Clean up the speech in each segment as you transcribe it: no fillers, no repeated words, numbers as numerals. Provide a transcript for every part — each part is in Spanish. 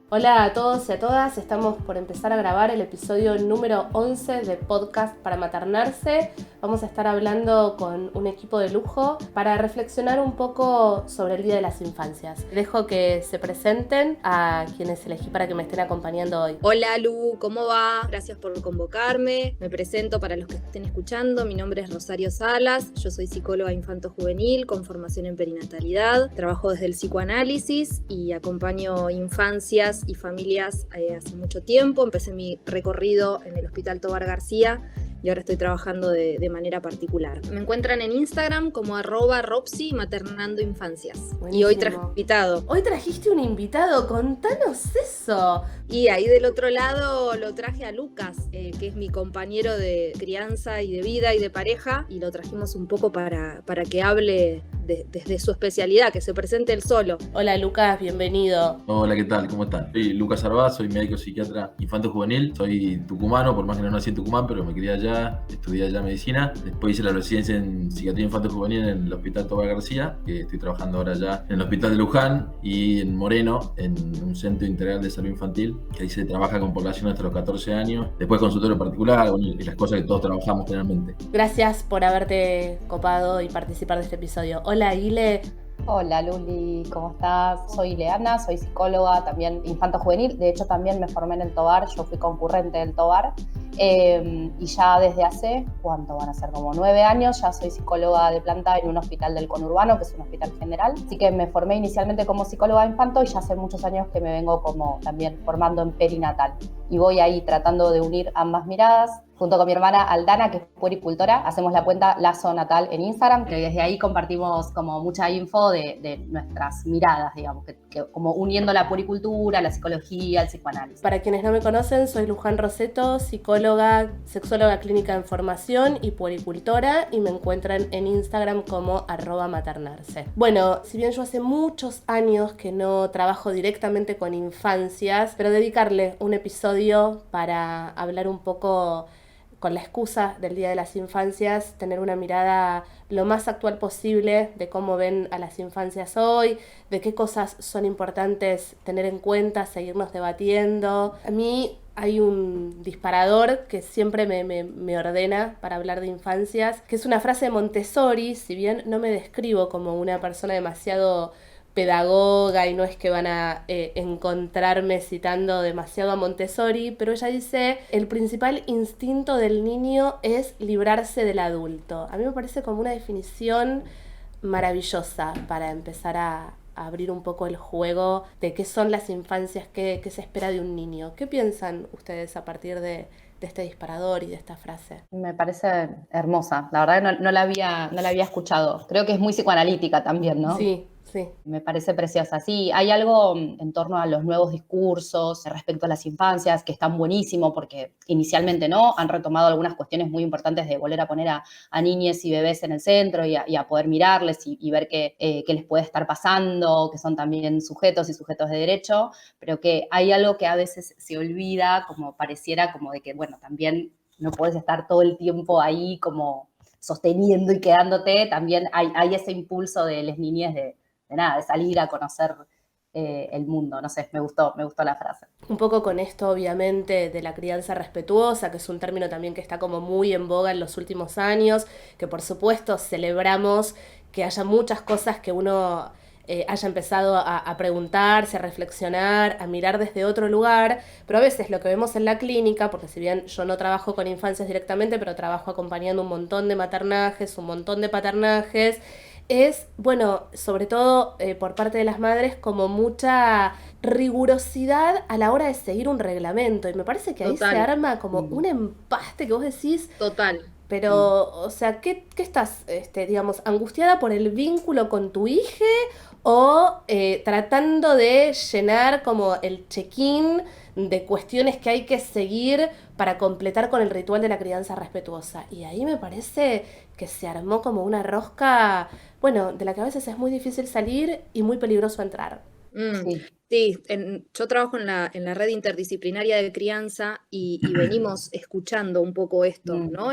Hola a todos y a todas, estamos por empezar a grabar el episodio número 11 de Podcast para Maternarse. Vamos a estar hablando con un equipo de lujo para reflexionar un poco sobre el Día de las Infancias. Dejo que se presenten a quienes elegí para que me estén acompañando hoy. Hola Lu, ¿cómo va? Gracias por convocarme. Me presento para los que estén escuchando. Mi nombre es Rosario Salas. Yo soy psicóloga infanto-juvenil con formación en perinatalidad. Trabajo desde el psicoanálisis y acompaño infancias y familias hace mucho tiempo. Empecé mi recorrido en el Hospital Tovar García y ahora estoy trabajando de manera particular. Me encuentran en Instagram como @Ropsi Maternando Infancias. Buenísimo. Y hoy traje un invitado. Hoy trajiste un invitado, contanos eso. Y ahí del otro lado lo traje a Lucas, que es mi compañero de crianza y de vida y de pareja, y lo trajimos un poco para que hable desde su especialidad, que se presente él solo. Hola Lucas, bienvenido. Hola, ¿qué tal? ¿Cómo están? Soy Lucas Arbá, soy médico psiquiatra infanto-juvenil, soy tucumano, por más que no nací en Tucumán, pero me crié allá, estudié allá medicina. Después hice la residencia en psiquiatría infanto-juvenil en el Hospital Tobar García, que estoy trabajando ahora ya en el Hospital de Luján, y en Moreno, en un centro integral de salud infantil, que ahí se trabaja con población hasta los 14 años. Después consultorio particular, y las cosas que todos trabajamos generalmente. Gracias por haberte copado y participar de este episodio. Hola Ile. Hola Luli, ¿cómo estás? Soy Ileana, soy psicóloga, también infanto-juvenil. De hecho, también me formé en el Tobar, yo fui concurrente del Tobar. Y ya desde hace, ¿cuánto van a ser? Como 9 años, ya soy psicóloga de planta en un hospital del conurbano, que es un hospital general. Así que me formé inicialmente como psicóloga de infanto y ya hace muchos años que me vengo como también formando en perinatal. Y voy ahí tratando de unir ambas miradas. Junto con mi hermana Aldana, que es puericultora, hacemos la cuenta Lazo Natal en Instagram, que desde ahí compartimos como mucha info de nuestras miradas, digamos, que como uniendo la puericultura, la psicología, el psicoanálisis. Para quienes no me conocen, soy Luján Roseto, psicóloga, sexóloga clínica en formación y puericultora, y me encuentran en Instagram como @maternarse. Bueno, si bien yo hace muchos años que no trabajo directamente con infancias, pero dedicarle un episodio para hablar un poco con la excusa del Día de las Infancias, tener una mirada lo más actual posible de cómo ven a las infancias hoy, de qué cosas son importantes tener en cuenta, seguirnos debatiendo. A mí hay un disparador que siempre me ordena para hablar de infancias, que es una frase de Montessori. Si bien no me describo como una persona demasiado pedagoga y no es que van a encontrarme citando demasiado a Montessori, pero ella dice: el principal instinto del niño es librarse del adulto. A mí me parece como una definición maravillosa para empezar a abrir un poco el juego de qué son las infancias, qué se espera de un niño. ¿Qué piensan ustedes a partir de este disparador y de esta frase? Me parece hermosa, la verdad que no la había escuchado. Creo que es muy psicoanalítica también, ¿no? Sí, sí. Me parece preciosa. Sí, hay algo en torno a los nuevos discursos respecto a las infancias que están buenísimo porque inicialmente no han retomado algunas cuestiones muy importantes de volver a poner a niñes y bebés en el centro y a poder mirarles y ver qué les puede estar pasando, que son también sujetos y sujetos de derecho, pero que hay algo que a veces se olvida, como pareciera como de que, bueno, también no puedes estar todo el tiempo ahí como sosteniendo y quedándote. También hay ese impulso de las niñez de salir a conocer el mundo. No sé, me gustó la frase. Un poco con esto, obviamente, de la crianza respetuosa, que es un término también que está como muy en boga en los últimos años, que por supuesto celebramos que haya muchas cosas que uno haya empezado a preguntarse, a reflexionar, a mirar desde otro lugar, pero a veces lo que vemos en la clínica, porque si bien yo no trabajo con infancias directamente, pero trabajo acompañando un montón de maternajes, un montón de paternajes, es, bueno, sobre todo por parte de las madres, como mucha rigurosidad a la hora de seguir un reglamento. Y me parece que ahí Total. se arma como un empaste que vos decís, Total. pero, o sea, ¿qué estás, digamos, angustiada por el vínculo con tu hija o tratando de llenar como el check-in de cuestiones que hay que seguir para completar con el ritual de la crianza respetuosa? Y ahí me parece que se armó como una rosca, bueno, de la que a veces es muy difícil salir y muy peligroso entrar. Sí, yo trabajo en la red interdisciplinaria de crianza y venimos escuchando un poco esto, ¿no?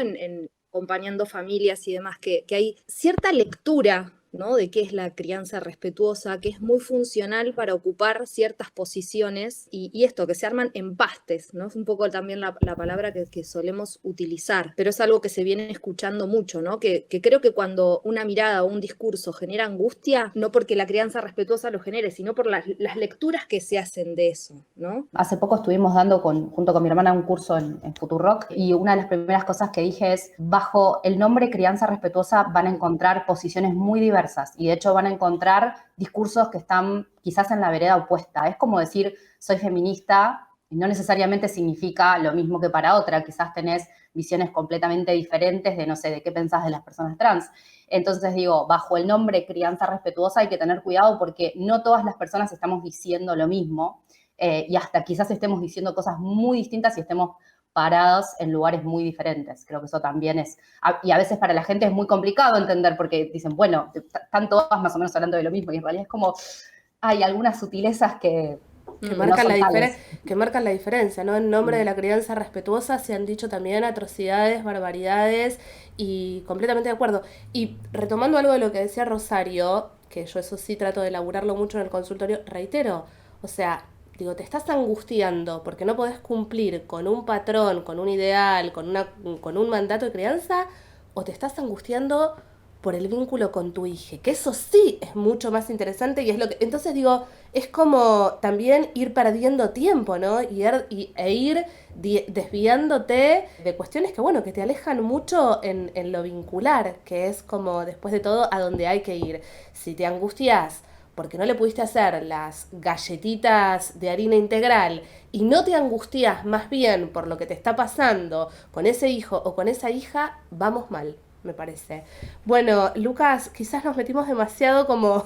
Acompañando familias y demás, que hay cierta lectura ¿no? De qué es la crianza respetuosa, que es muy funcional para ocupar ciertas posiciones y esto, que se arman empastes, ¿no? Es un poco también la palabra que solemos utilizar, pero es algo que se viene escuchando mucho, ¿no? Que creo que cuando una mirada o un discurso genera angustia, no porque la crianza respetuosa lo genere, sino por las lecturas que se hacen de eso, ¿no? Hace poco estuvimos dando junto con mi hermana un curso en Futurock y una de las primeras cosas que dije es, bajo el nombre crianza respetuosa van a encontrar posiciones muy diversas y de hecho van a encontrar discursos que están quizás en la vereda opuesta. Es como decir, soy feminista y no necesariamente significa lo mismo que para otra. Quizás tenés visiones completamente diferentes de, no sé, de qué pensás de las personas trans. Entonces digo, bajo el nombre crianza respetuosa hay que tener cuidado porque no todas las personas estamos diciendo lo mismo. Y hasta quizás estemos diciendo cosas muy distintas y estemos parados en lugares muy diferentes. Creo que eso también es, y a veces para la gente es muy complicado entender porque dicen, bueno, están todas más o menos hablando de lo mismo y en realidad es como, hay algunas sutilezas que marcan no son tales. que marcan la diferencia, ¿no? En nombre de la crianza respetuosa se han dicho también atrocidades, barbaridades y completamente de acuerdo. Y retomando algo de lo que decía Rosario, que yo eso sí trato de elaborarlo mucho en el consultorio, reitero, o sea, digo, te estás angustiando porque no podés cumplir con un patrón, con un ideal, con un mandato de crianza, o te estás angustiando por el vínculo con tu hija, que eso sí es mucho más interesante y es lo que... Entonces digo, es como también ir perdiendo tiempo, ¿no? E ir desviándote de cuestiones que, bueno, que te alejan mucho en lo vincular, que es como, después de todo, a donde hay que ir. Si te angustias porque no le pudiste hacer las galletitas de harina integral y no te angustias más bien por lo que te está pasando con ese hijo o con esa hija, vamos mal, me parece. Bueno, Lucas, quizás nos metimos demasiado como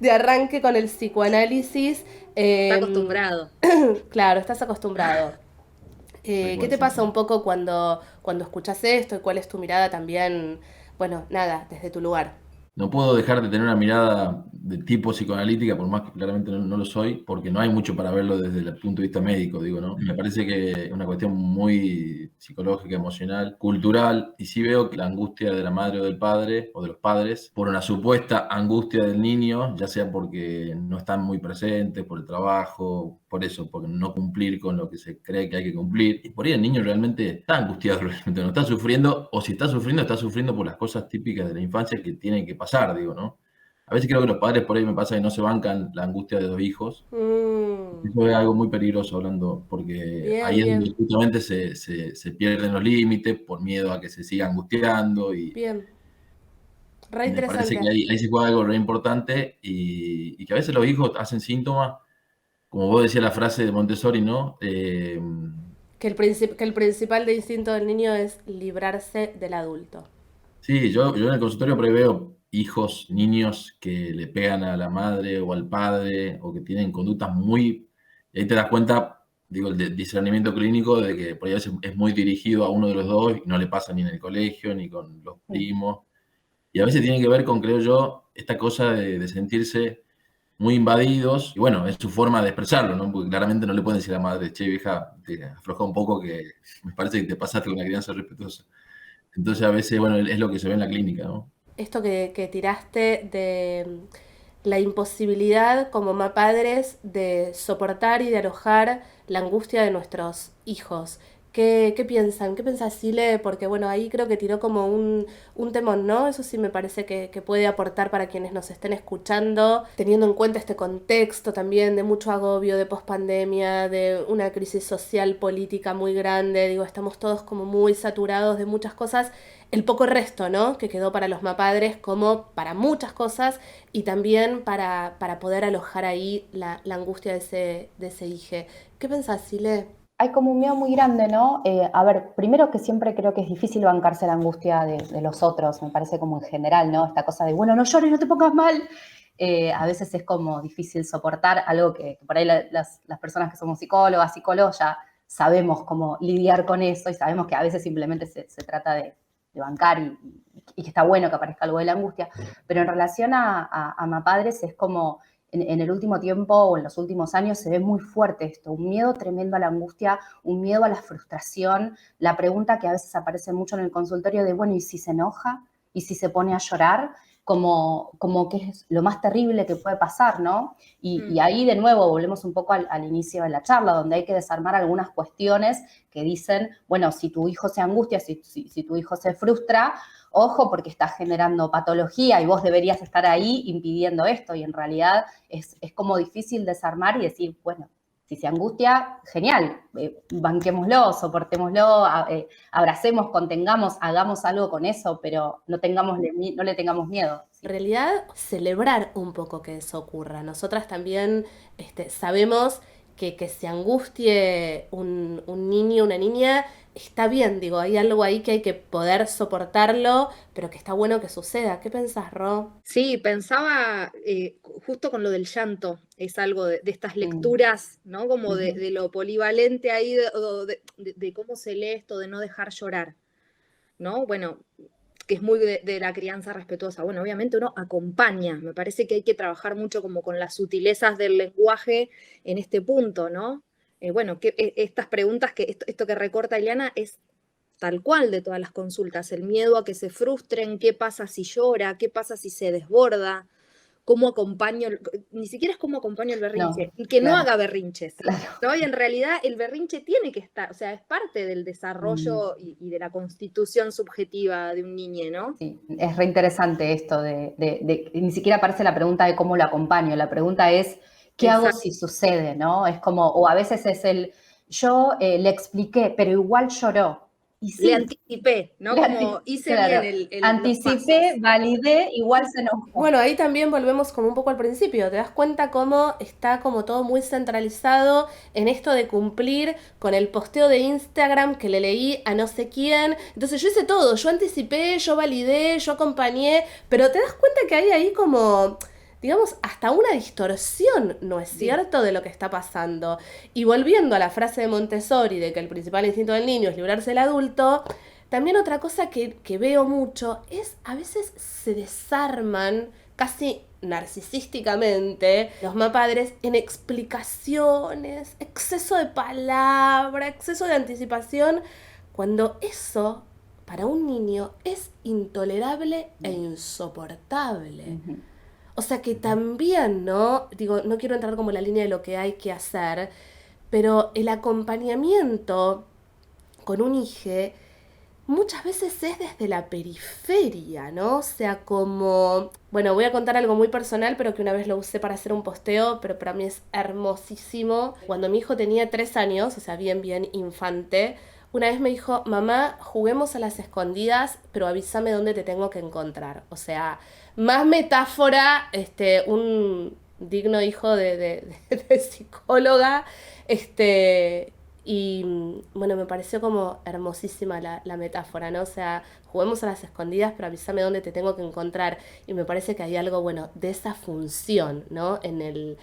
de arranque con el psicoanálisis. Está acostumbrado. Claro, estás acostumbrado. ¿Qué te pasa Sí. un poco cuando escuchas esto y cuál es tu mirada también? Bueno, nada, desde tu lugar. No puedo dejar de tener una mirada de tipo psicoanalítica, por más que claramente no lo soy, porque no hay mucho para verlo desde el punto de vista médico, digo, ¿no? Me parece que es una cuestión muy psicológica, emocional, cultural, y sí veo que la angustia de la madre o del padre, o de los padres, por una supuesta angustia del niño, ya sea porque no están muy presentes, por el trabajo, por eso, por no cumplir con lo que se cree que hay que cumplir, y por ahí el niño realmente está angustiado, realmente no está sufriendo, o si está sufriendo por las cosas típicas de la infancia que tienen que pasar, digo, ¿no? A veces creo que los padres por ahí me pasa que no se bancan la angustia de 2 hijos. Eso es algo muy peligroso hablando, porque Bien, ahí es donde bien, justamente se pierden los límites por miedo a que se siga angustiando bien. Re me parece que interesante. ahí se juega algo re importante y que a veces los hijos hacen síntomas, como vos decías la frase de Montessori, ¿no? Que el principal de instinto del niño es librarse del adulto. Sí, yo en el consultorio por ahí veo hijos, niños que le pegan a la madre o al padre o que tienen conductas muy... Y ahí te das cuenta, digo, el discernimiento clínico de que por ahí a veces es muy dirigido a uno de los dos y no le pasa ni en el colegio ni con los primos. Y a veces tiene que ver con, creo yo, esta cosa de sentirse muy invadidos. Y bueno, es su forma de expresarlo, ¿no? Porque claramente no le pueden decir a la madre, che, vieja, te afloja un poco que me parece que te pasaste con una crianza respetuosa. Entonces a veces, bueno, es lo que se ve en la clínica, ¿no? Esto que tiraste de la imposibilidad como padres de soportar y de alojar la angustia de nuestros hijos. ¿Qué piensan? ¿Qué piensa Sile? Porque bueno, ahí creo que tiró como un temón, ¿no? Eso sí me parece que puede aportar para quienes nos estén escuchando, teniendo en cuenta este contexto también de mucho agobio, de pospandemia, de una crisis social, política muy grande. Digo, estamos todos como muy saturados de muchas cosas. El poco resto, ¿no? Que quedó para los mapadres como para muchas cosas y también para poder alojar ahí la angustia de ese hijo. ¿Qué pensás, Sile? Hay como un miedo muy grande, ¿no? A ver, primero que siempre creo que es difícil bancarse la angustia de los otros, me parece como en general, ¿no? Esta cosa de, bueno, no llores, no te pongas mal. A veces es como difícil soportar algo que por ahí las personas que somos psicólogos ya sabemos cómo lidiar con eso y sabemos que a veces simplemente se trata de bancar y que está bueno que aparezca algo de la angustia. Pero en relación a mapadres es como... En el último tiempo o en los últimos años se ve muy fuerte esto, un miedo tremendo a la angustia, un miedo a la frustración, la pregunta que a veces aparece mucho en el consultorio de, bueno, ¿y si se enoja? ¿Y si se pone a llorar? como que es lo más terrible que puede pasar, ¿no? Y ahí de nuevo volvemos un poco al inicio de la charla, donde hay que desarmar algunas cuestiones que dicen, bueno, si tu hijo se angustia, si tu hijo se frustra, ojo porque estás generando patología y vos deberías estar ahí impidiendo esto. Y en realidad es como difícil desarmar y decir, bueno, si se angustia, genial, banquémoslo, soportémoslo, abracemos, contengamos, hagamos algo con eso, pero no le tengamos miedo. En realidad, celebrar un poco que eso ocurra. Nosotras también sabemos que se angustie un niño, una niña, está bien, digo, hay algo ahí que hay que poder soportarlo, pero que está bueno que suceda. ¿Qué pensás, Ro? Sí, pensaba justo con lo del llanto, es algo de estas lecturas, ¿no? Como de lo polivalente ahí, de cómo se lee esto, de no dejar llorar, ¿no? Bueno, que es muy de la crianza respetuosa. Bueno, obviamente uno acompaña, me parece que hay que trabajar mucho como con las sutilezas del lenguaje en este punto, ¿no? Bueno, estas preguntas, esto que recorta Ileana es tal cual de todas las consultas, el miedo a que se frustren, qué pasa si llora, qué pasa si se desborda, cómo acompaño, ni siquiera es cómo acompaño el berrinche, y que no haga berrinches, ¿no? Y en realidad el berrinche tiene que estar, o sea, es parte del desarrollo y de la constitución subjetiva de un niño, ¿no? Sí, es re interesante esto ni siquiera aparece la pregunta de cómo lo acompaño, la pregunta es, ¿qué hago si sucede, no? Es como, o a veces es yo le expliqué, pero igual lloró. Y sí, le anticipé, ¿no? Como hice bien anticipé, validé, igual se enojó. Bueno, ahí también volvemos como un poco al principio. Te das cuenta cómo está como todo muy centralizado en esto de cumplir con el posteo de Instagram que le leí a no sé quién. Entonces yo hice todo, yo anticipé, yo validé, yo acompañé, pero te das cuenta que hay ahí como, digamos, hasta una distorsión, ¿no es cierto?, de lo que está pasando. Y volviendo a la frase de Montessori de que el principal instinto del niño es librarse del adulto, también otra cosa que veo mucho es a veces se desarman casi narcisísticamente los padres en explicaciones, exceso de palabra, exceso de anticipación, cuando eso para un niño es intolerable e insoportable. O sea que también, ¿no? Digo, no quiero entrar como en la línea de lo que hay que hacer, pero el acompañamiento con un hijo muchas veces es desde la periferia, ¿no? O sea, como... Bueno, voy a contar algo muy personal, pero que una vez lo usé para hacer un posteo, pero para mí es hermosísimo. Cuando mi hijo tenía 3 años, o sea, bien infante, una vez me dijo, mamá, juguemos a las escondidas, pero avísame dónde te tengo que encontrar. O sea, más metáfora, un digno hijo de psicóloga, y bueno, me pareció como hermosísima la metáfora, ¿no? O sea, juguemos a las escondidas, pero avísame dónde te tengo que encontrar. Y me parece que hay algo, bueno, de esa función, ¿no? En el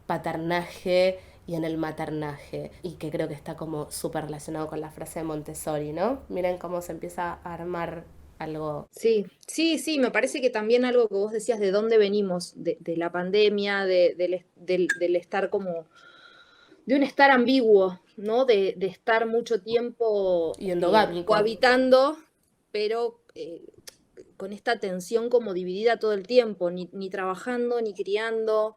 paternaje y en el maternaje, y que creo que está como súper relacionado con la frase de Montessori, ¿no? Miren cómo se empieza a armar algo. Sí, me parece que también algo que vos decías de dónde venimos, de la pandemia, del estar como, de un estar ambiguo, ¿no? De estar mucho tiempo y endogámico, cohabitando, pero con esta tensión como dividida todo el tiempo, ni trabajando, ni criando.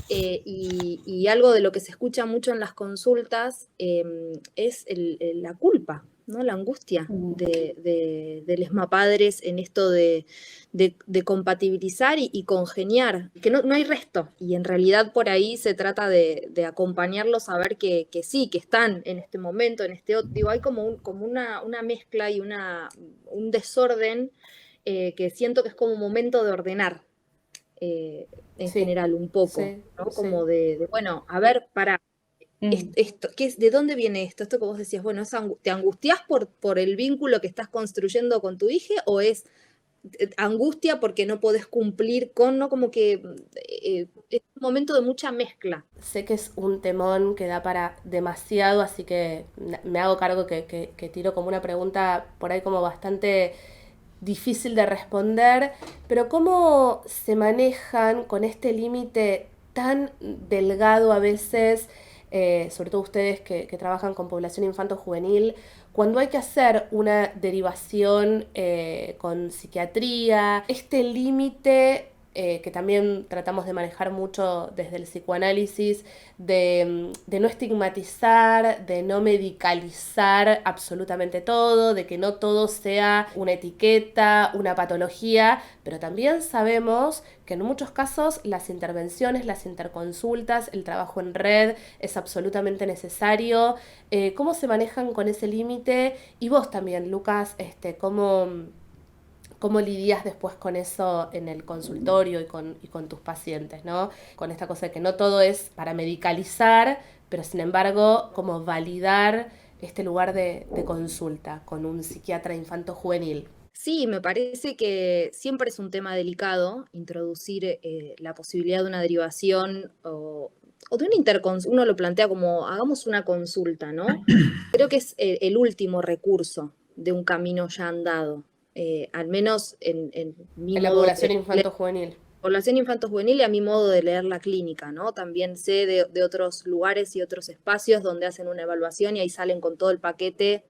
Y algo de lo que se escucha mucho en las consultas es la culpa, ¿no? La angustia de los padres en esto de compatibilizar y congeniar, que no hay resto. Y en realidad por ahí se trata de acompañarlos a ver que sí, que están en este momento, en este otro. Digo, hay como una mezcla y un desorden que siento que es como un momento de ordenar. En general, un poco, ¿no? Como bueno, a ver, esto, ¿de dónde viene esto? Esto que vos decías, bueno, ¿te angustias por el vínculo que estás construyendo con tu hija o es angustia porque no podés cumplir con, ¿no? Como que es un momento de mucha mezcla. Sé que es un temón que da para demasiado, así que me hago cargo que tiro como una pregunta por ahí como bastante difícil de responder, pero ¿cómo se manejan con este límite tan delgado a veces, sobre todo ustedes que trabajan con población infanto-juvenil, cuando hay que hacer una derivación con psiquiatría, este límite que también tratamos de manejar mucho desde el psicoanálisis, de no estigmatizar, de no medicalizar absolutamente todo, de que no todo sea una etiqueta, una patología, pero también sabemos que en muchos casos las intervenciones, las interconsultas, el trabajo en red es absolutamente necesario. ¿Cómo se manejan con ese límite? Y vos también, Lucas, ¿cómo lidias después con eso en el consultorio y con tus pacientes, ¿no? Con esta cosa de que no todo es para medicalizar, pero sin embargo, como validar este lugar de consulta con un psiquiatra infanto-juvenil. Sí, me parece que siempre es un tema delicado introducir la posibilidad de una derivación o de una interconsulta. Uno lo plantea como hagamos una consulta, ¿no? Creo que es el último recurso de un camino ya andado, al menos en mi En la modo población de infanto-juvenil. población infanto-juvenil y a mi modo de leer la clínica, ¿no? También sé de otros lugares y otros espacios donde hacen una evaluación y ahí salen con todo el paquete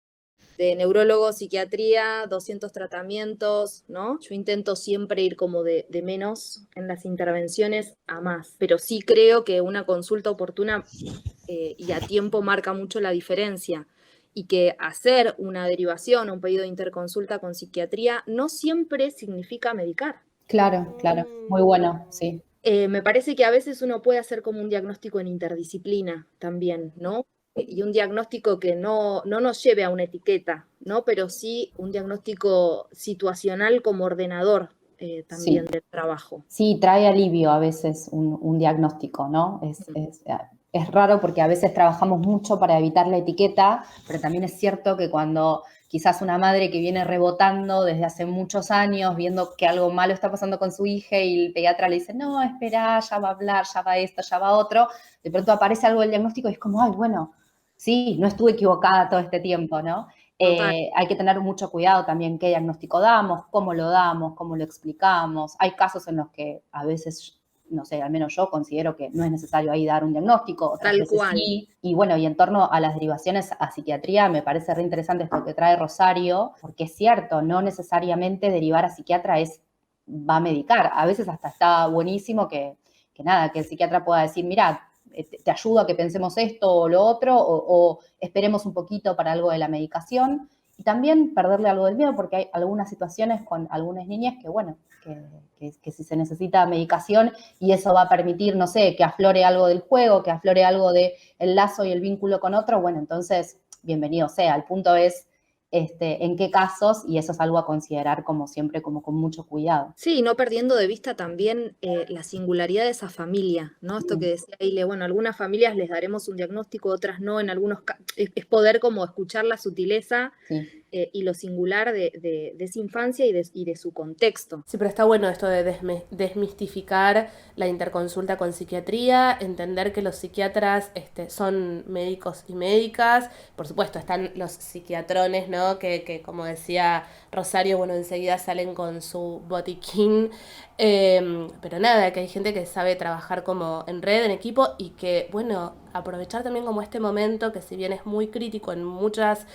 de neurólogo, psiquiatría, 200 tratamientos, ¿no? Yo intento siempre ir como de menos en las intervenciones a más, pero sí creo que una consulta oportuna y a tiempo marca mucho la diferencia y que hacer una derivación o un pedido de interconsulta con psiquiatría no siempre significa medicar. Claro, claro. Muy bueno, sí. Me parece que a veces uno puede hacer como un diagnóstico en interdisciplina también, ¿no? Y un diagnóstico que no nos lleve a una etiqueta, ¿no? Pero sí un diagnóstico situacional como ordenador también Sí. del trabajo. Sí, trae alivio a veces un diagnóstico, ¿no? Es raro porque a veces trabajamos mucho para evitar la etiqueta, pero también es cierto que cuando quizás una madre que viene rebotando desde hace muchos años, viendo que algo malo está pasando con su hija y el pediatra le dice, no, espera, ya va a hablar, ya va esto, ya va otro, de pronto aparece algo del diagnóstico y es como, ay, bueno, sí, no estuve equivocada todo este tiempo, ¿no? Total. Hay que tener mucho cuidado también qué diagnóstico damos, cómo lo explicamos. Hay casos en los que a veces, no sé, al menos yo considero que no es necesario ahí dar un diagnóstico, otras Tal veces cual. sí. Y bueno, y en torno a las derivaciones a psiquiatría, me parece re interesante esto que trae Rosario, porque es cierto, no necesariamente derivar a psiquiatra va a medicar. A veces hasta está buenísimo que nada, que el psiquiatra pueda decir, mira, te ayudo a que pensemos esto o lo otro, o esperemos un poquito para algo de la medicación. Y también perderle algo del miedo, porque hay algunas situaciones con algunas niñas que, bueno, que si se necesita medicación y eso va a permitir, no sé, que aflore algo del juego, que aflore algo del lazo y el vínculo con otro, bueno, entonces, bienvenido sea. El punto es en qué casos, y eso es algo a considerar como siempre, como con mucho cuidado. Sí, no perdiendo de vista también la singularidad de esa familia, ¿no? Esto que decía Ile, bueno, algunas familias les daremos un diagnóstico, otras no, en algunos casos, es poder como escuchar la sutileza Sí. Y lo singular de esa infancia y de su contexto. Sí, pero está bueno esto de desmistificar la interconsulta con psiquiatría, entender que los psiquiatras son médicos y médicas. Por supuesto, están los psiquiatrones, ¿no? Que como decía Rosario, bueno, enseguida salen con su botiquín. Pero nada, que hay gente que sabe trabajar como en red, en equipo y que, bueno, aprovechar también como este momento que si bien es muy crítico en muchas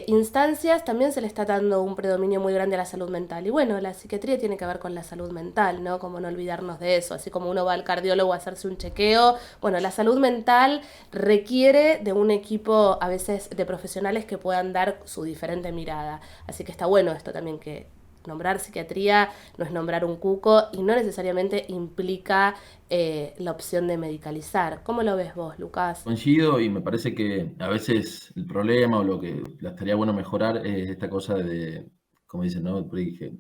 instancias, también se le está dando un predominio muy grande a la salud mental. Y bueno, la psiquiatría tiene que ver con la salud mental, ¿no? Como no olvidarnos de eso. Así como uno va al cardiólogo a hacerse un chequeo, bueno, la salud mental requiere de un equipo a veces de profesionales que puedan dar su diferente mirada. Así que está bueno esto también, que nombrar psiquiatría no es nombrar un cuco y no necesariamente implica la opción de medicalizar. ¿Cómo lo ves vos, Lucas? Coincido y me parece que a veces el problema o lo que estaría bueno mejorar es esta cosa de, como dicen, ¿no? Porque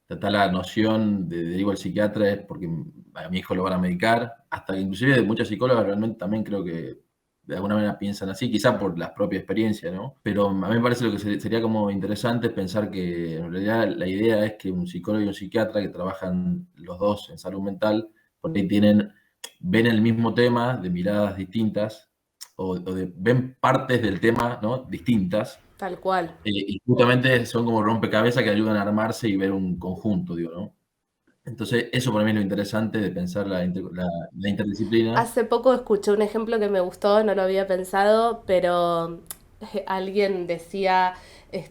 está la noción de derivo al psiquiatra es porque a mi hijo lo van a medicar, hasta que inclusive muchas psicólogas realmente también creo que de alguna manera piensan así, quizá por la propia experiencia, ¿no? Pero a mí me parece lo que sería como interesante es pensar que en realidad la idea es que un psicólogo y un psiquiatra que trabajan los dos en salud mental, por ahí ven el mismo tema de miradas distintas ven partes del tema, ¿no? Distintas. Tal cual. Y justamente son como rompecabezas que ayudan a armarse y ver un conjunto, digo, ¿no? Entonces, eso para mí es lo interesante de pensar la interdisciplina. Hace poco escuché un ejemplo que me gustó, no lo había pensado, pero alguien decía,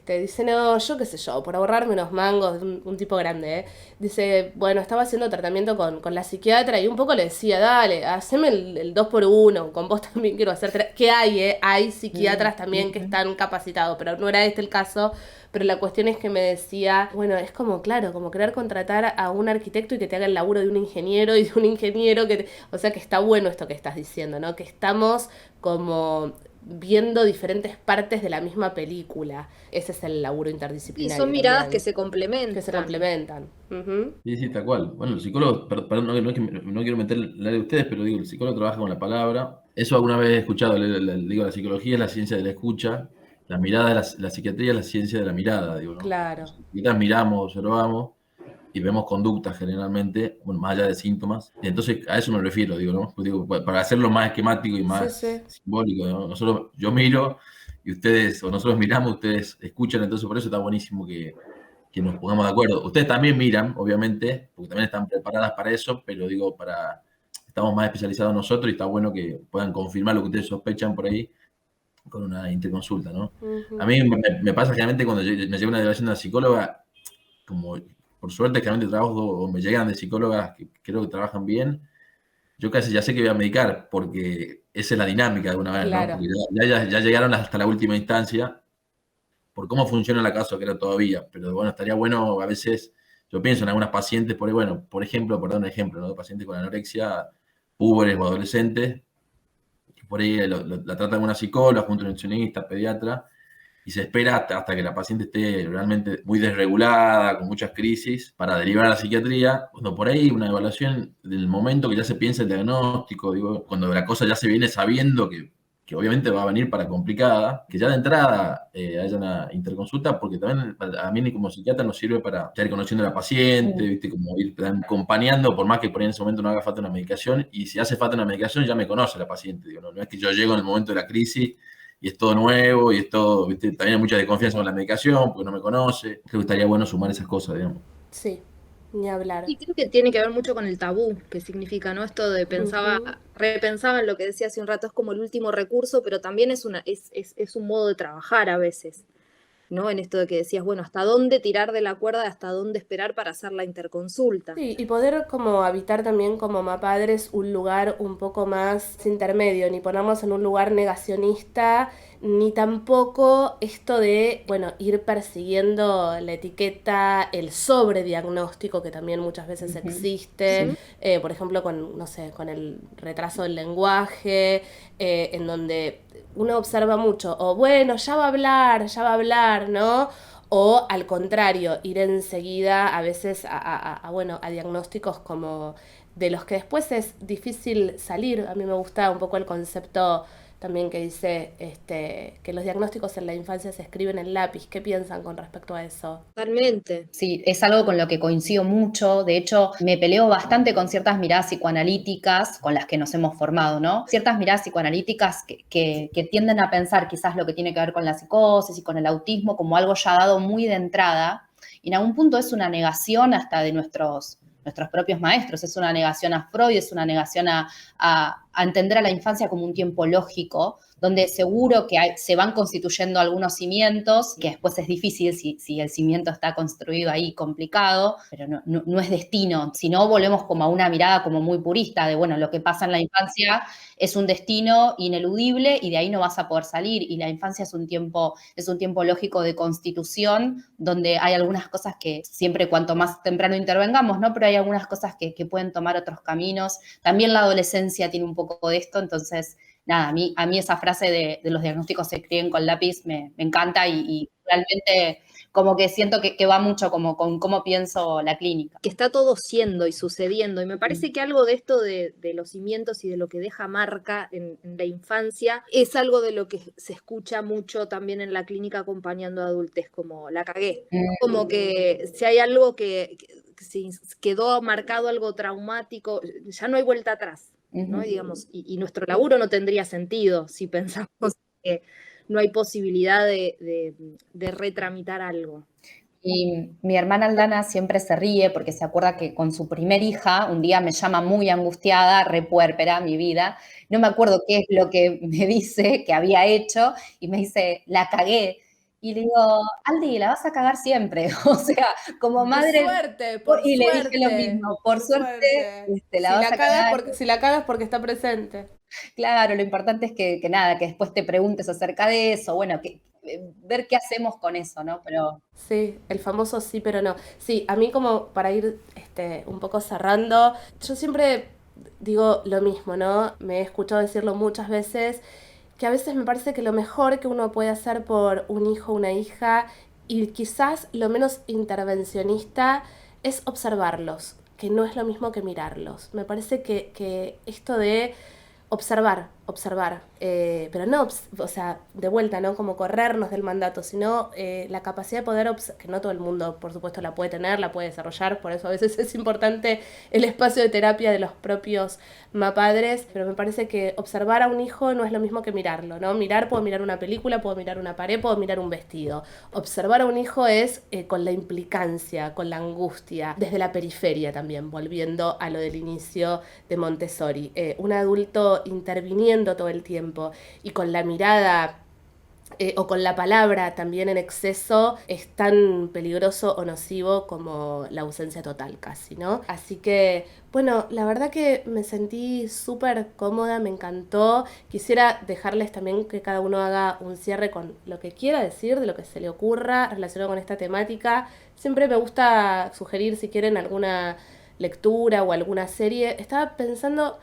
dice, no, yo qué sé yo, por ahorrarme unos mangos, un tipo grande, dice, bueno, estaba haciendo tratamiento con la psiquiatra y un poco le decía, dale, haceme el 2x1, con vos también quiero hacer, que hay psiquiatras también que están capacitados, pero no era este el caso. Pero la cuestión es que me decía, bueno, es como, claro, como querer contratar a un arquitecto y que te haga el laburo de un ingeniero y de un ingeniero o sea que está bueno esto que estás diciendo, ¿no? Que estamos como viendo diferentes partes de la misma película. Ese es el laburo Y interdisciplinario son miradas también, que se complementan. que se complementan. Ujú. Sí, sí, tal cual. Bueno, el psicólogo, perdón, no, no quiero meter el área de ustedes, pero digo, el psicólogo trabaja con la palabra. Eso alguna vez he escuchado, digo, la psicología es la ciencia de la escucha, la mirada, la psiquiatría es la ciencia de la mirada, digo, ¿no? Claro. Los psiquiatras miramos, observamos y vemos conductas generalmente, bueno, más allá de síntomas. Y entonces a eso me refiero, digo, ¿no? Pues digo, para hacerlo más esquemático y Sí, más sí. simbólico, ¿no? Yo miro y ustedes, o nosotros miramos, ustedes escuchan, entonces por eso está buenísimo que nos pongamos de acuerdo. Ustedes también miran, obviamente, porque también están preparadas para eso, pero digo, estamos más especializados nosotros y está bueno que puedan confirmar lo que ustedes sospechan por ahí con una interconsulta, ¿no? Ujú. A mí me pasa generalmente cuando me llega una evaluación de una psicóloga, como por suerte generalmente trabajo o me llegan de psicólogas que creo que trabajan bien, yo casi ya sé que voy a medicar, porque esa es la dinámica de alguna vez, ¿no? Claro. Porque ya llegaron hasta la última instancia por cómo funciona la casa que era todavía, pero bueno, estaría bueno a veces, yo pienso en algunas pacientes, por ahí, bueno, por ejemplo, por dar un ejemplo, ¿no? De pacientes con anorexia, púberes o adolescentes, que por ahí la tratan una psicóloga, junto a un nutricionista, pediatra, y se espera hasta que la paciente esté realmente muy desregulada, con muchas crisis, para derivar a la psiquiatría, cuando por ahí una evaluación del momento que ya se piensa el diagnóstico, digo, cuando la cosa ya se viene sabiendo que obviamente va a venir para complicada, que ya de entrada haya una interconsulta, porque también a mí como psiquiatra nos sirve para estar conociendo a la paciente, ¿viste? Como ir acompañando, por más que por ahí en ese momento no haga falta una medicación, y si hace falta una medicación ya me conoce la paciente, digo, no es que yo llego en el momento de la crisis y es todo nuevo y es todo, ¿viste? También hay mucha desconfianza con la medicación porque no me conoce. Creo que estaría bueno sumar esas cosas, digamos. Sí, ni hablar. Y creo que tiene que ver mucho con el tabú, que significa, ¿no? Esto de Ujú. repensaba en lo que decía hace un rato, es como el último recurso, pero también es un modo de trabajar a veces, ¿no? En esto de que decías, bueno, ¿hasta dónde tirar de la cuerda, hasta dónde esperar para hacer la interconsulta? Sí, y poder como habitar también como mapadres un lugar un poco más intermedio, ni ponernos en un lugar negacionista, ni tampoco esto de, bueno, ir persiguiendo la etiqueta, el sobrediagnóstico que también muchas veces existe, por ejemplo, con, no sé, con el retraso del lenguaje, en donde uno observa mucho, o bueno, ya va a hablar, ¿no? O al contrario, ir enseguida a veces bueno, a diagnósticos como de los que después es difícil salir. A mí me gusta un poco el concepto también que dice que los diagnósticos en la infancia se escriben en lápiz. ¿Qué piensan con respecto a eso? Totalmente. Sí, es algo con lo que coincido mucho. De hecho, me peleo bastante con ciertas miradas psicoanalíticas con las que nos hemos formado, ¿no? Ciertas miradas psicoanalíticas que tienden a pensar quizás lo que tiene que ver con la psicosis y con el autismo como algo ya dado muy de entrada. Y en algún punto es una negación hasta de nuestros propios maestros. Es una negación a Freud, es una negación a entender a la infancia como un tiempo lógico, donde seguro que se van constituyendo algunos cimientos, que después es difícil si el cimiento está construido ahí complicado, pero no es destino. Si no, volvemos como a una mirada como muy purista de, bueno, lo que pasa en la infancia es un destino ineludible y de ahí no vas a poder salir. Y la infancia es un tiempo lógico de constitución, donde hay algunas cosas que siempre cuanto más temprano intervengamos, ¿no? Pero hay algunas cosas que pueden tomar otros caminos. También la adolescencia tiene un poco de esto, entonces nada, a mí esa frase de los diagnósticos se escriben con lápiz me encanta y realmente como que siento que va mucho como con cómo pienso la clínica. Que está todo siendo y sucediendo. Y me parece que algo de esto de los cimientos y de lo que deja marca en la infancia es algo de lo que se escucha mucho también en la clínica acompañando a adultos, como la cagué. Como que si hay algo que si quedó marcado, algo traumático, ya no hay vuelta atrás, ¿no? Digamos, y nuestro laburo no tendría sentido si pensamos que no hay posibilidad de retramitar algo. Y mi hermana Aldana siempre se ríe porque se acuerda que con su primer hija, un día me llama muy angustiada, repuérpera, mi vida. No me acuerdo qué es lo que me dice que había hecho y me dice, la cagué. Y le digo, Aldi, la vas a cagar siempre. O sea, como madre. Por Y le dije lo suerte. mismo, por suerte, la vas a cagar. Si la cagas porque está presente. Claro, lo importante es que nada, que después te preguntes acerca de eso, bueno, ver qué hacemos con eso, ¿no? Pero Sí, el famoso sí, pero no. Sí, a mí como para ir un poco cerrando, yo siempre digo lo mismo, ¿no? Me he escuchado decirlo muchas veces, que a veces me parece que lo mejor que uno puede hacer por un hijo o una hija, y quizás lo menos intervencionista, es observarlos, que no es lo mismo que mirarlos. Me parece que esto de observar, pero no, o sea, de vuelta, no como corrernos del mandato, sino la capacidad de poder, que no todo el mundo, por supuesto, la puede tener, la puede desarrollar, por eso a veces es importante el espacio de terapia de los propios mapadres, pero me parece que observar a un hijo no es lo mismo que mirarlo, ¿no? Puedo mirar una película, puedo mirar una pared, puedo mirar un vestido. Observar a un hijo es con la implicancia, con la angustia, desde la periferia también, volviendo a lo del inicio de Montessori. Un adulto interviniendo todo el tiempo y con la mirada o con la palabra también en exceso es tan peligroso o nocivo como la ausencia total casi, ¿no? Así que, bueno, la verdad que me sentí súper cómoda, me encantó. Quisiera dejarles también que cada uno haga un cierre con lo que quiera decir, de lo que se le ocurra relacionado con esta temática. Siempre me gusta sugerir si quieren alguna lectura o alguna serie. Estaba pensando...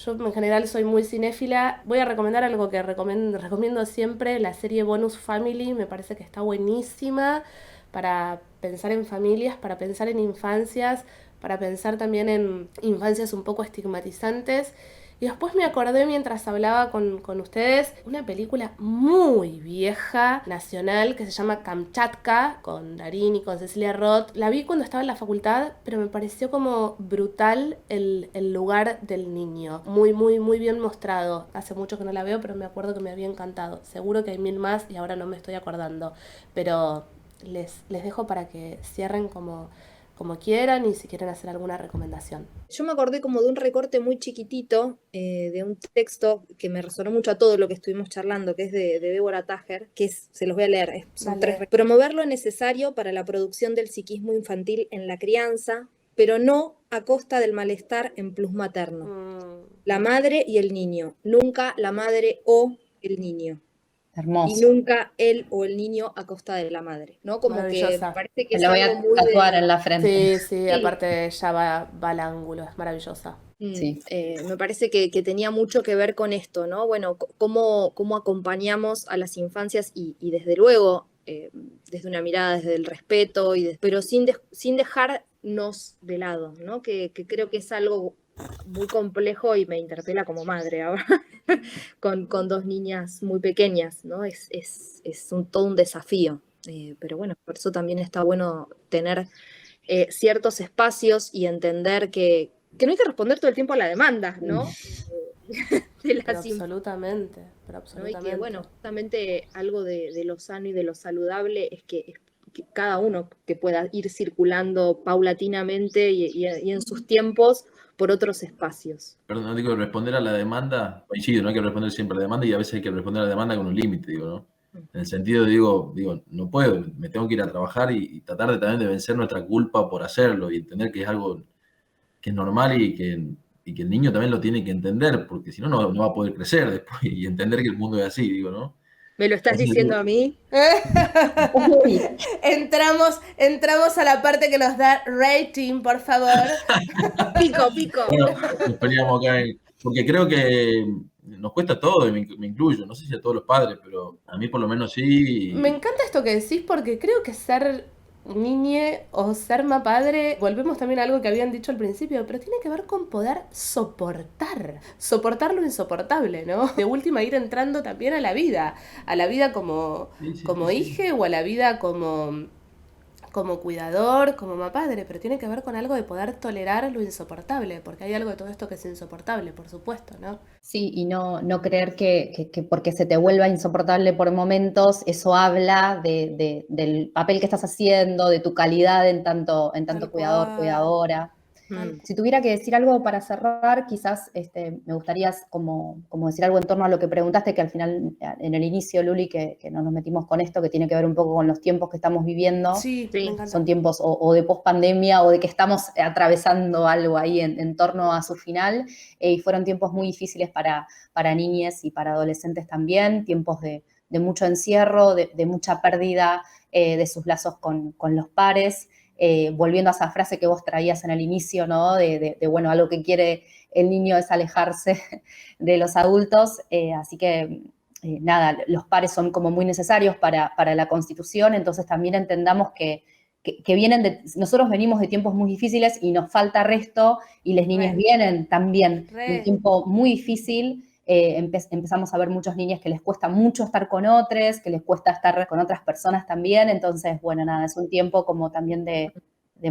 Yo en general soy muy cinéfila. Voy a recomendar algo que recomiendo siempre, la serie Bonus Family. Me parece que está buenísima para pensar en familias, para pensar en infancias, para pensar también en infancias un poco estigmatizantes. Y después me acordé mientras hablaba con ustedes una película muy vieja, nacional, que se llama Kamchatka, con Darín y con Cecilia Roth. La vi cuando estaba en la facultad, pero me pareció como brutal el lugar del niño. Muy, muy, muy bien mostrado. Hace mucho que no la veo, pero me acuerdo que me había encantado. Seguro que hay 1000 más y ahora no me estoy acordando. Pero les dejo para que cierren como quieran y si quieren hacer alguna recomendación. Yo me acordé como de un recorte muy chiquitito de un texto que me resonó mucho a todo lo que estuvimos charlando, que es de Débora Tajer, se los voy a leer. Son 3. Promover lo necesario para la producción del psiquismo infantil en la crianza, pero no a costa del malestar en plus materno. La madre y el niño, nunca la madre o el niño. hermoso. Y nunca él o el niño a costa de la madre, ¿no? Como que me parece que Me lo voy a tatuar en la frente. Sí, aparte ya va al ángulo, es maravillosa. Sí. Me parece que tenía mucho que ver con esto, ¿no? Bueno, cómo acompañamos a las infancias y desde luego, desde una mirada, desde el respeto, pero sin dejarnos de lado, ¿no? Que creo que es algo muy complejo y me interpela como madre ahora, con 2 niñas muy pequeñas, ¿no? Es todo un desafío, pero bueno, por eso también está bueno tener ciertos espacios y entender que no hay que responder todo el tiempo a la demanda, ¿no? Absolutamente. ¿no? Y que, bueno, justamente algo de lo sano y de lo saludable es que cada uno que pueda ir circulando paulatinamente y en sus tiempos por otros espacios. Perdón, no digo responder a la demanda, coincido, no hay que responder siempre a la demanda y a veces hay que responder a la demanda con un límite, digo, ¿no? En el sentido, digo, no puedo, me tengo que ir a trabajar y tratar también de vencer nuestra culpa por hacerlo y entender que es algo que es normal y que el niño también lo tiene que entender, porque si no, no va a poder crecer después y entender que el mundo es así, digo, ¿no? ¿Me lo estás diciendo a mí? Entramos a la parte que nos da rating, por favor. Pico. Bueno, nos peleamos acá, porque creo que nos cuesta todo, y me incluyo, no sé si a todos los padres, pero a mí por lo menos sí. Me encanta esto que decís porque creo que ser niñe o ser padre, volvemos también a algo que habían dicho al principio, pero tiene que ver con poder soportar lo insoportable, ¿no? De última ir entrando también a la vida como hije o a la vida como como cuidador, como mamá padre, pero tiene que ver con algo de poder tolerar lo insoportable, porque hay algo de todo esto que es insoportable, por supuesto, ¿no? Sí, y no creer que porque se te vuelva insoportable por momentos, eso habla del papel que estás haciendo, de tu calidad en tanto Tal cuidador, cual. cuidadora. Si tuviera que decir algo para cerrar, quizás me gustaría como decir algo en torno a lo que preguntaste, que al final, en el inicio, Luli, que no nos metimos con esto, que tiene que ver un poco con los tiempos que estamos viviendo. Sí, Sí. me encanta. Son tiempos o de pospandemia o de que estamos atravesando algo ahí en torno a su final, y fueron tiempos muy difíciles para niñas y para adolescentes también, tiempos de mucho encierro, de mucha pérdida de sus lazos con los pares. Volviendo a esa frase que vos traías en el inicio, ¿no? Bueno, algo que quiere el niño es alejarse de los adultos, así que nada, los pares son como muy necesarios para la constitución, entonces también entendamos que vienen nosotros venimos de tiempos muy difíciles y nos falta resto, y las niñas vienen también de un tiempo muy difícil. Empezamos a ver muchas niñas que les cuesta mucho estar con otros, que les cuesta estar con otras personas también, entonces, bueno, nada, es un tiempo como también de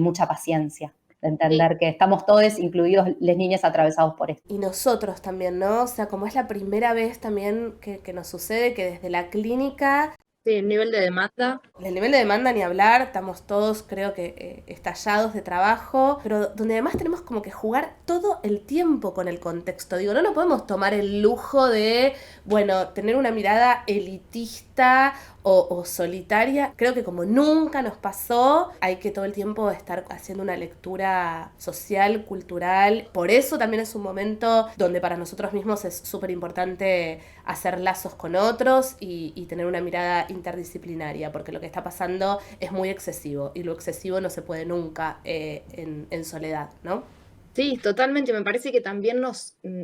mucha paciencia, de entender que estamos todos, incluidos las niñas, atravesados por esto. Y nosotros también, ¿no? O sea, como es la primera vez también que nos sucede que desde la clínica... Sí, el nivel de demanda. El nivel de demanda ni hablar, estamos todos creo que estallados de trabajo, pero donde además tenemos como que jugar todo el tiempo con el contexto. Digo, no nos podemos tomar el lujo de, bueno, tener una mirada elitista o solitaria. Creo que como nunca nos pasó, hay que todo el tiempo estar haciendo una lectura social, cultural. Por eso también es un momento donde para nosotros mismos es súper importante hacer lazos con otros y tener una mirada interdisciplinaria, porque lo que está pasando es muy excesivo y lo excesivo no se puede nunca en soledad, ¿no? Sí, totalmente. Me parece que también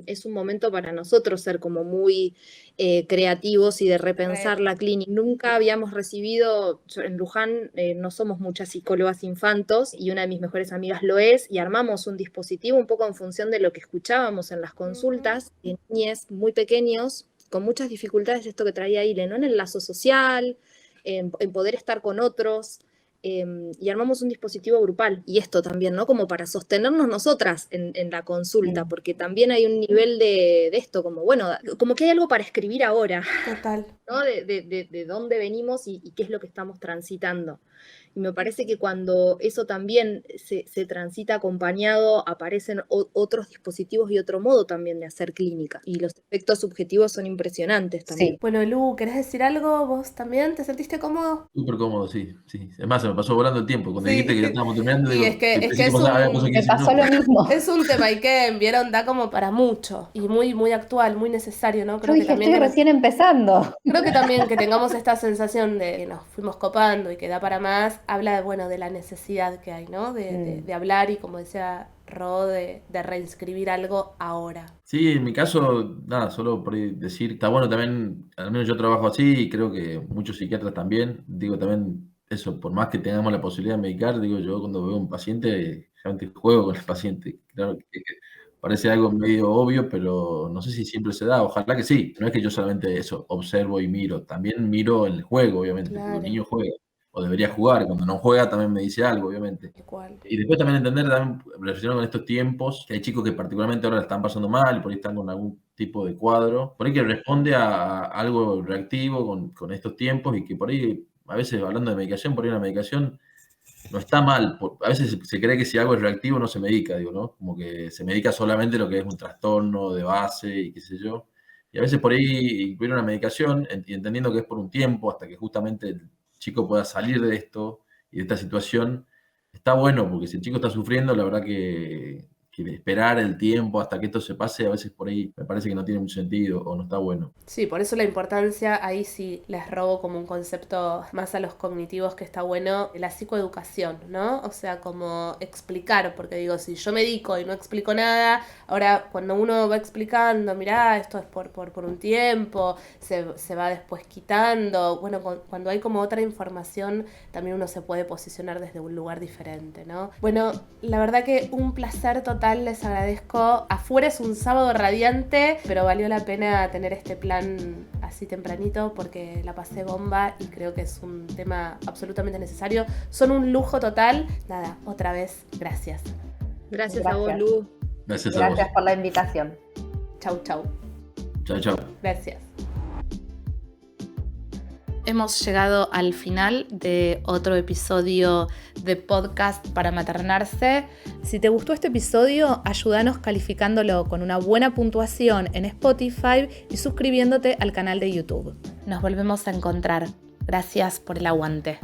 es un momento para nosotros ser como muy creativos y de repensar la clínica. Nunca habíamos recibido, en Luján no somos muchas psicólogas infantos y una de mis mejores amigas lo es, y armamos un dispositivo un poco en función de lo que escuchábamos en las consultas, de niñes muy pequeños, con muchas dificultades, esto que traía Ile, ¿no? En el lazo social, en poder estar con otros. Y armamos un dispositivo grupal, y esto también, ¿no? Como para sostenernos nosotras en la consulta, porque también hay un nivel de esto, como, bueno, como que hay algo para escribir ahora, Total. ¿no? De dónde venimos y qué es lo que estamos transitando. Y me parece que cuando eso también se transita acompañado, aparecen otros dispositivos y otro modo también de hacer clínica. Y los efectos subjetivos son impresionantes también. Sí. Bueno, Lu, ¿querés decir algo? ¿Vos también te sentiste cómodo? Súper cómodo, sí, sí. Es más, se me pasó volando el tiempo. Cuando Sí. dijiste que ya estábamos terminando, Y digo, es que pensé es había pasado un... 15 Me pasó minutos. lo mismo. Es un tema y que vieron, da como para mucho y muy, muy actual, muy necesario, ¿no? Yo dije, estoy recién empezando. Creo que también que tengamos esta sensación de que nos fuimos copando y que da para más, habla de, bueno, de la necesidad que hay, ¿no? De hablar y, como decía Ro, de reinscribir algo ahora. Sí, en mi caso, nada, solo por ahí decir, está bueno también, al menos yo trabajo así y creo que muchos psiquiatras también, digo también eso, por más que tengamos la posibilidad de medicar, digo yo cuando veo a un paciente, realmente juego con el paciente, claro que parece algo medio obvio, pero no sé si siempre se da, ojalá que sí, no es que yo solamente eso, observo y miro, también miro el juego, obviamente, porque Claro. el niño juega, o debería jugar, cuando no juega también me dice algo, obviamente. Igual. Y después también entender, también relacionado con estos tiempos, que hay chicos que particularmente ahora la están pasando mal, por ahí están con algún tipo de cuadro, por ahí que responde a algo reactivo con estos tiempos y que por ahí, a veces hablando de medicación, por ahí una medicación no está mal. A veces se cree que si algo es reactivo no se medica, digo, ¿no? Como que se medica solamente lo que es un trastorno de base y qué sé yo. Y a veces por ahí incluir una medicación y entendiendo que es por un tiempo hasta que justamente el chico pueda salir de esto y de esta situación. Está bueno, porque si el chico está sufriendo, la verdad que esperar el tiempo hasta que esto se pase, a veces por ahí me parece que no tiene mucho sentido o no está bueno. Sí, por eso la importancia, ahí sí les robo como un concepto más a los cognitivos que está bueno, la psicoeducación, ¿no? O sea, como explicar, porque digo, si yo medico y no explico nada, ahora cuando uno va explicando, mirá, esto es por un tiempo, se va después quitando, bueno, cuando hay como otra información, también uno se puede posicionar desde un lugar diferente, ¿no? Bueno, la verdad que un placer total total, les agradezco. Afuera es un sábado radiante, pero valió la pena tener este plan así tempranito porque la pasé bomba y creo que es un tema absolutamente necesario. Son un lujo total. Nada, otra vez, gracias. Gracias a vos, Lu. Gracias a vos. Gracias por la invitación. Chau, chau. Chao, chao. Gracias. Hemos llegado al final de otro episodio de podcast para maternarse. Si te gustó este episodio, ayúdanos calificándolo con una buena puntuación en Spotify y suscribiéndote al canal de YouTube. Nos volvemos a encontrar. Gracias por el aguante.